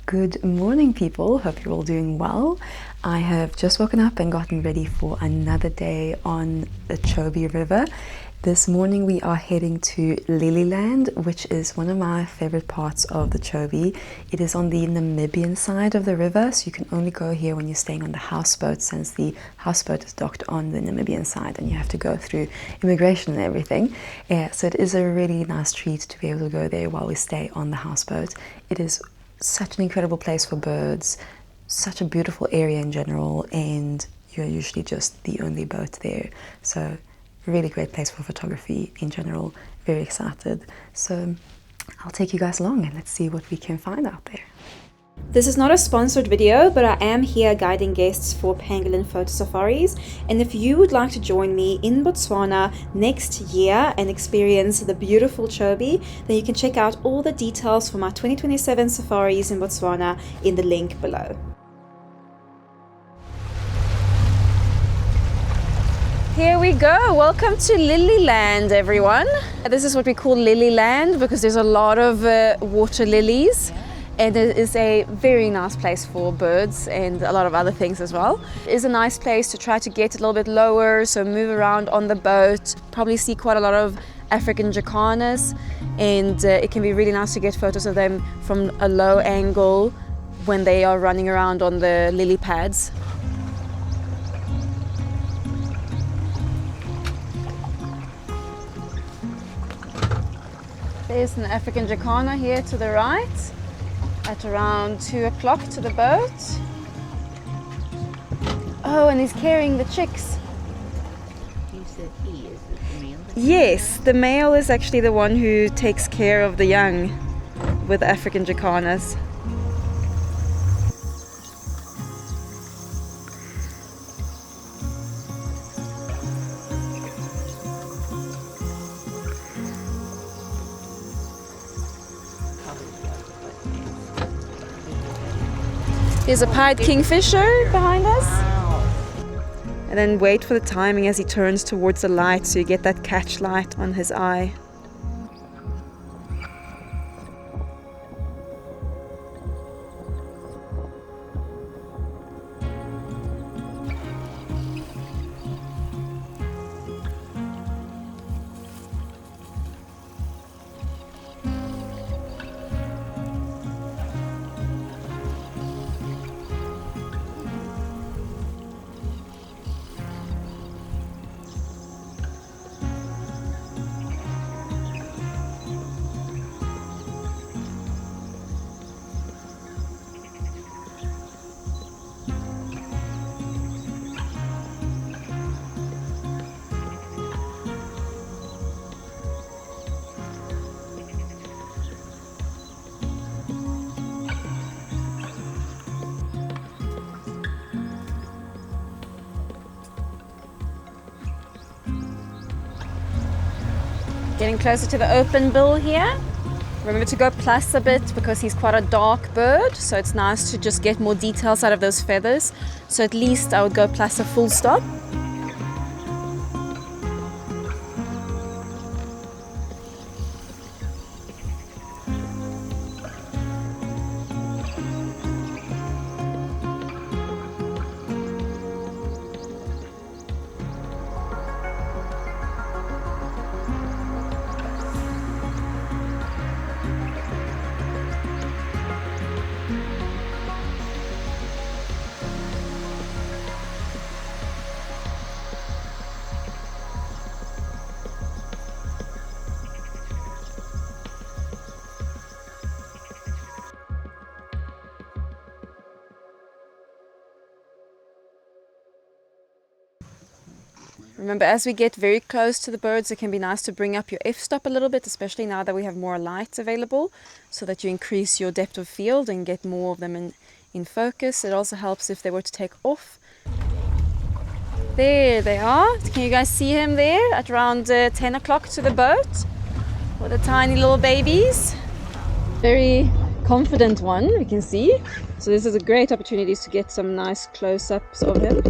Good morning, people. Hope you're all doing well. I have just woken up and gotten ready for another day on the Chobe River. This morning we are heading to Lilyland, which is one of my favorite parts of the Chobe. It is on the Namibian side of the river, so you can only go here when you're staying on the houseboat, since the houseboat is docked on the Namibian side and you have to go through immigration and everything. So it is a really nice treat to be able to go there while we stay on the houseboat. It is such an incredible place for birds, such a beautiful area in general, and you're usually just the only boat there. So really great place for photography in general. Very excited. So I'll take you guys along and let's see what we can find out there. This is not a sponsored video, but I am here guiding guests for pangolin photo safaris, and if you would like to join me in Botswana next year and experience the beautiful Chobe, then you can check out all the details for my 2027 safaris in Botswana in the link below. Here we go. Welcome to Lilyland, everyone. This is what we call Lilyland because there's a lot of water lilies. And it is a very nice place for birds and a lot of other things as well. It is a nice place to try to get a little bit lower, so move around on the boat, probably see quite a lot of African jacanas, and it can be really nice to get photos of them from a low angle when they are running around on the lily pads. There's an African jacana here to the right. At around 2 o'clock to the boat. Oh, and he's carrying the chicks. You said he is the male? Yes, the male is actually the one who takes care of the young with African jacanas. There's a pied kingfisher behind us. Wow. And then wait for the timing as he turns towards the light so you get that catch light on his eye. Getting closer to the open bill here. Remember to go plus a bit because he's quite a dark bird, so it's nice to just get more details out of those feathers. So at least I would go plus a full stop. Remember, as we get very close to the birds, it can be nice to bring up your f-stop a little bit, especially now that we have more light available, so that you increase your depth of field and get more of them in focus. It also helps if they were to take off. There they are. Can you guys see him there at around 10 o'clock to the boat with the tiny little babies? Very confident one, we can see. So this is a great opportunity to get some nice close-ups of him.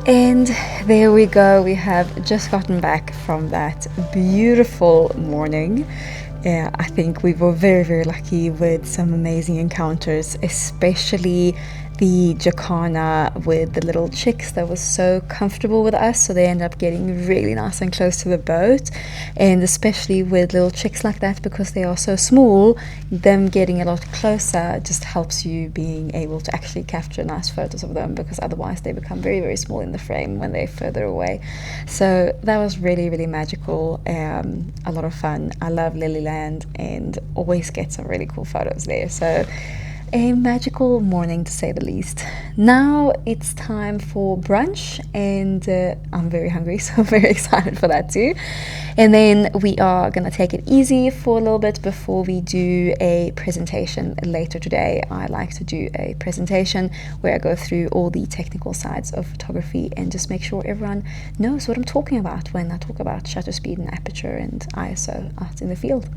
And there we go, we have just gotten back from that beautiful morning. I think we were very, very lucky with some amazing encounters, especially the jacana with the little chicks that was so comfortable with us, so they end up getting really nice and close to the boat. And especially with little chicks like that, because they are so small, them getting a lot closer just helps you being able to actually capture nice photos of them, because otherwise they become very, very small in the frame when they're further away. So that was really, really magical, a lot of fun. I love Lilyland and always get some really cool photos there. So a magical morning, to say the least. Now it's time for brunch, and I'm very hungry, so I'm very excited for that too. And then we are gonna take it easy for a little bit before we do a presentation later today. I like to do a presentation where I go through all the technical sides of photography and just make sure everyone knows what I'm talking about when I talk about shutter speed and aperture and ISO out in the field.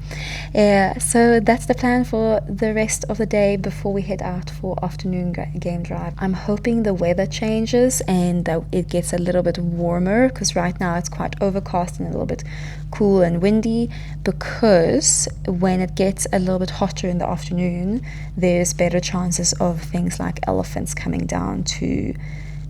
So that's the plan for the rest of the day before we head out for afternoon game drive. I'm hoping the weather changes and that it gets a little bit warmer, because right now it's quite overcast and a little bit cool and windy, because when it gets a little bit hotter in the afternoon, there's better chances of things like elephants coming down to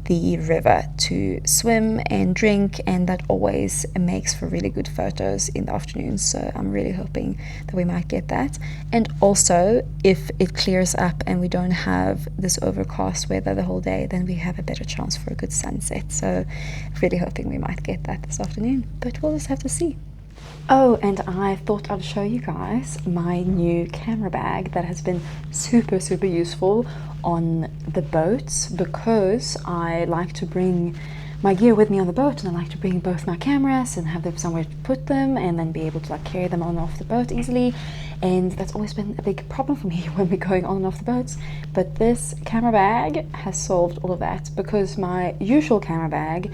the river to swim and drink, and that always makes for really good photos in the afternoon. So I'm really hoping that we might get that. And also, if it clears up and we don't have this overcast weather the whole day, then we have a better chance for a good sunset. So really hoping we might get that this afternoon, but we'll just have to see. Oh, and I thought I'd show you guys my new camera bag that has been super, super useful on the boats, because I like to bring my gear with me on the boat, and I like to bring both my cameras and have them somewhere to put them, and then be able to like carry them on and off the boat easily. And that's always been a big problem for me when we're going on and off the boats. But this camera bag has solved all of that, because my usual camera bag,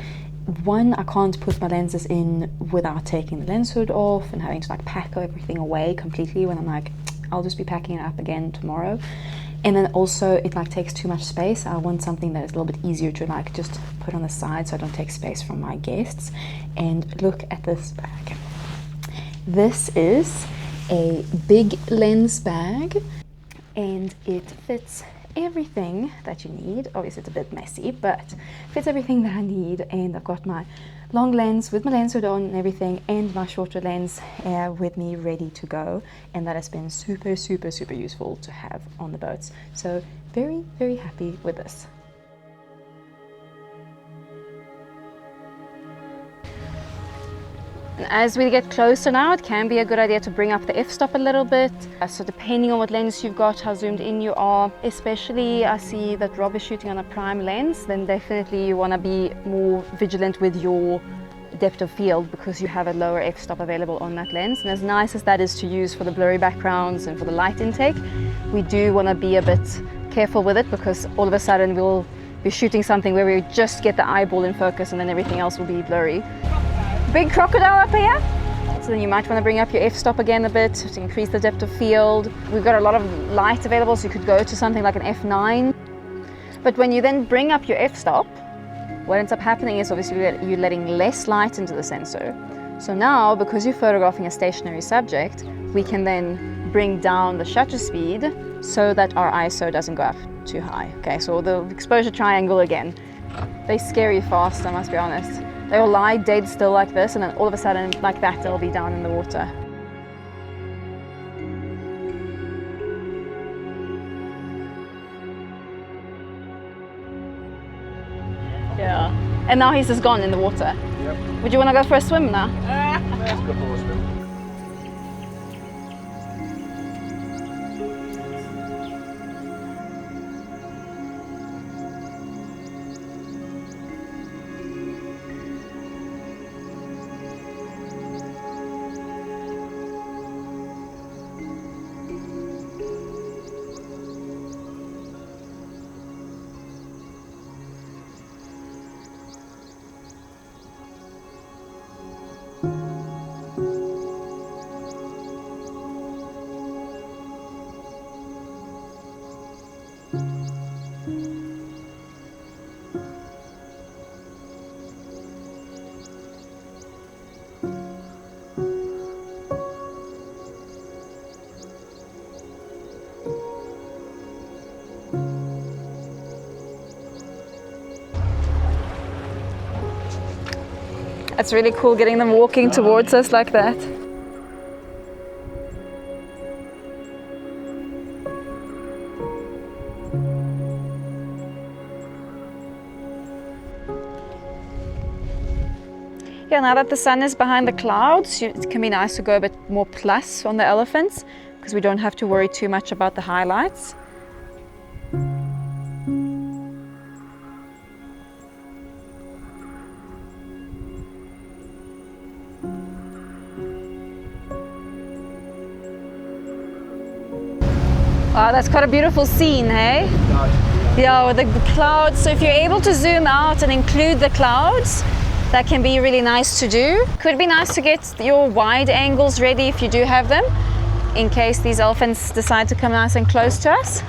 one, I can't put my lenses in without taking the lens hood off and having to like pack everything away completely, when I'm like, I'll just be packing it up again tomorrow. And then also it like takes too much space. I want something that is a little bit easier to like just put on the side, so I don't take space from my guests. And look at this bag. This is a big lens bag, and it fits everything that you need. Obviously it's a bit messy, but fits everything that I need. And I've got my long lens with my lens hood on and everything, and my shorter lens with me ready to go. And that has been super, super, super useful to have on the boats. So very, very happy with this. As we get closer now, it can be a good idea to bring up the f-stop a little bit. So depending on what lens you've got, how zoomed in you are, especially I see that Rob is shooting on a prime lens, then definitely you want to be more vigilant with your depth of field, because you have a lower f-stop available on that lens. And as nice as that is to use for the blurry backgrounds and for the light intake, we do want to be a bit careful with it, because all of a sudden we'll be shooting something where we just get the eyeball in focus and then everything else will be blurry. Big crocodile up here, so then you might want to bring up your f-stop again a bit to increase the depth of field. We've got a lot of light available, so you could go to something like an f9. But when you then bring up your f-stop, what ends up happening is obviously you're letting less light into the sensor. So now, because you're photographing a stationary subject, we can then bring down the shutter speed so that our ISO doesn't go up too high. Okay, so the exposure triangle again, they scare you fast, I must be honest. They will lie dead still like this, and then all of a sudden, like that, they'll be down in the water. Yeah. And now he's just gone in the water. Yep. Would you want to go for a swim now? Let's go for a swim. It's really cool getting them walking towards us like that. Yeah, now that the sun is behind the clouds, it can be nice to go a bit more plus on the elephants because we don't have to worry too much about the highlights. Wow, that's quite a beautiful scene, hey? Yeah, with the clouds. So if you're able to zoom out and include the clouds, that can be really nice to do. Could be nice to get your wide angles ready if you do have them, in case these elephants decide to come nice and close to us.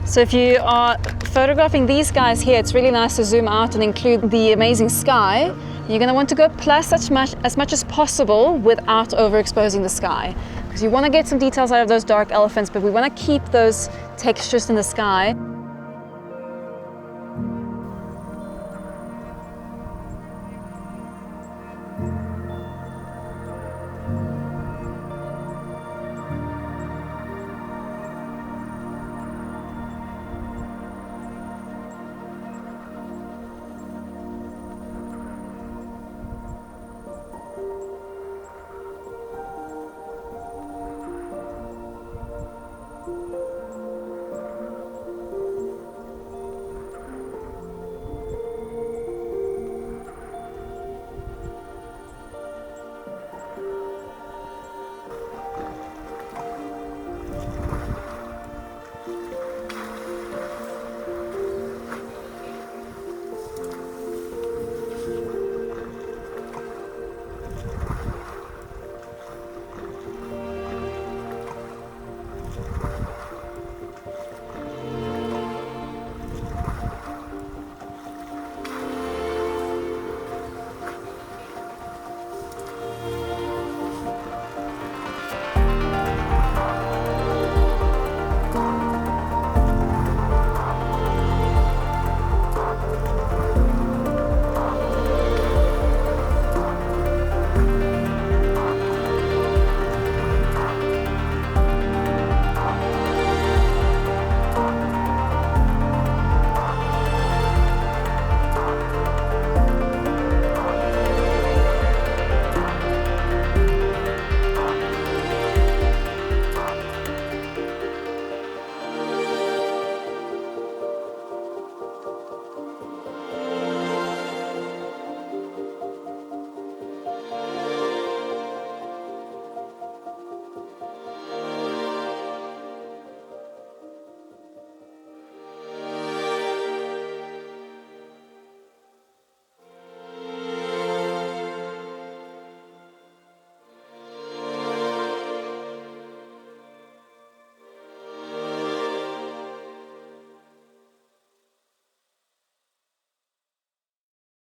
So if you are photographing these guys here, it's really nice to zoom out and include the amazing sky. You're going to want to go plus as much as possible without overexposing the sky, because you want to get some details out of those dark elephants, but we want to keep those textures in the sky.